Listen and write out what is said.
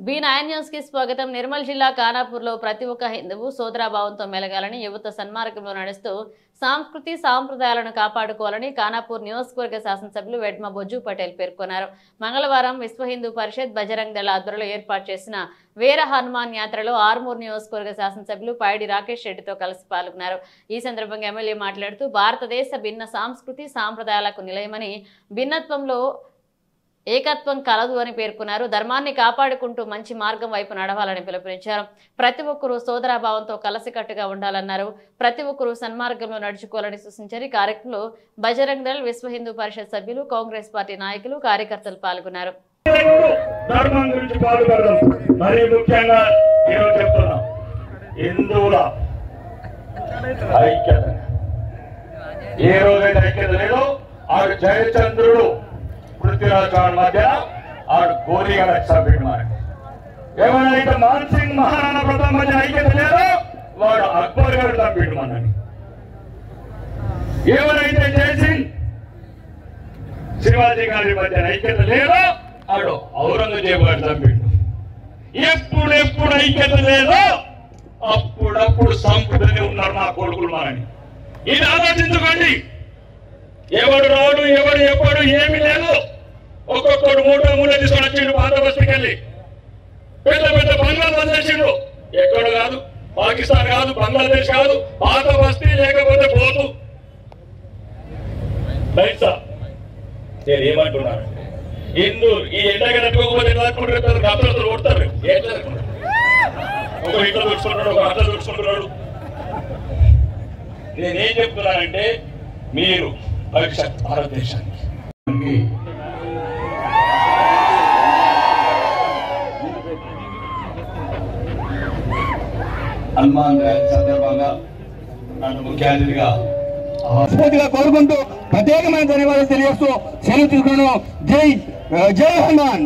B9 news కి స్వాగతం. నిర్మల్ జిల్లా ఖానాపూర్లో ప్రతి ఒక్క హిందువు సోదరాభావంతో మెలగాలని యువత సన్మార్గంలో నడుస్తూ సంస్కృతి సాంప్రదాయాలను కాపాడుకోవాలని ఖానాపూర్ నియోజకవర్గ శాసనసభ్యులు వెడ్మ బొజ్జు పటేల్ పేర్కొన్నారు. మంగళవారం విశ్వ హిందూ పరిషత్ బజరంగ్ దళ ఆధ్వర్యంలో ఏర్పాటు చేసిన వీర హనుమాన్ యాత్రలో ఆర్మూర్ నియోజకవర్గ శాసనసభ్యులు పైడి రాకేష్ రెడ్డితో కలిసి పాల్గొన్నారు. ఈ సందర్భంగా ఎమ్మెల్యే మాట్లాడుతూ భారతదేశ భిన్న సంస్కృతి సాంప్రదాయాలకు నిలయమని, భిన్నత్వంలో ఏకత్వం కలదు అని పేర్కొన్నారు. ధర్మాన్ని కాపాడుకుంటూ మంచి మార్గం వైపు నడవాలని పిలుపునిచ్చారు. ప్రతి ఒక్కరూ సోదరాభావంతో కలిసికట్టుగా ఉండాలన్నారు. ప్రతి ఒక్కరూ సన్మార్గంలో నడుచుకోవాలని సూచించారు. ఈ కార్యక్రమంలో బజరంగ్ దళ్, విశ్వ హిందూ పరిషత్ సభ్యులు, కాంగ్రెస్ పార్టీ నాయకులు, కార్యకర్తలు పాల్గొన్నారు. పృథ్వీరాజ్ మధ్య ఆడు గోలిగా చంపాడు. మనకి ఎవరైతే మాన్ సింగ్ మహారాణా ప్రతాప్ మధ్య ఐక్యత లేదో వాడు అక్బర్ గారు చంపాడు. మనని ఎవరైతే జయసింగ్ శివాజీ గారి మధ్య ఐక్యత లేదో ఆడు ఔరంగజేబు గారు చంపాడు. ఎప్పుడెప్పుడు ఐక్యత లేదో అప్పుడప్పుడు సంపుతూనే ఉన్నారు నా కొడుకులు. మనని ఇది ఆలోచించుకోండి. ఎవడు రాడు, ఎవడు ఎప్పుడు ఏమి లేదు. ఒక్కొక్కడు మూట తీసుకొని వచ్చిండు పాత బస్తీకి వెళ్ళి పెద్ద పెద్ద బంగ్లాలు వదిలేసిండు. ఎక్కడ కాదు, పాకిస్తాన్ కాదు, బంగ్లాదేశ్ కాదు, పాత బస్తీ లేకపోతే పోతు నేను ఏమంటున్నాను, హిందూ ఈ ఎండగా నట్టుకోకపోతే గప్పలతో కొడతారు. ఏం జరుగుతుంది? ఒక ఇంట్లో చూసుకుంటున్నాడు, ఒక అట్లా చూసుకుంటున్నాడు. నేనేం చెప్తున్నానంటే, మీరు భవిష్యత్ భారతదేశానికి హనుమాన్ సందర్భంగా నన్ను ముఖ్య అతిథిగా స్ఫూర్తిగా కోరుకుంటూ ప్రత్యేకమైన ధన్యవాదాలు తెలియజేస్తూ సెలవు తీసుకున్నాను. జై హనుమాన్.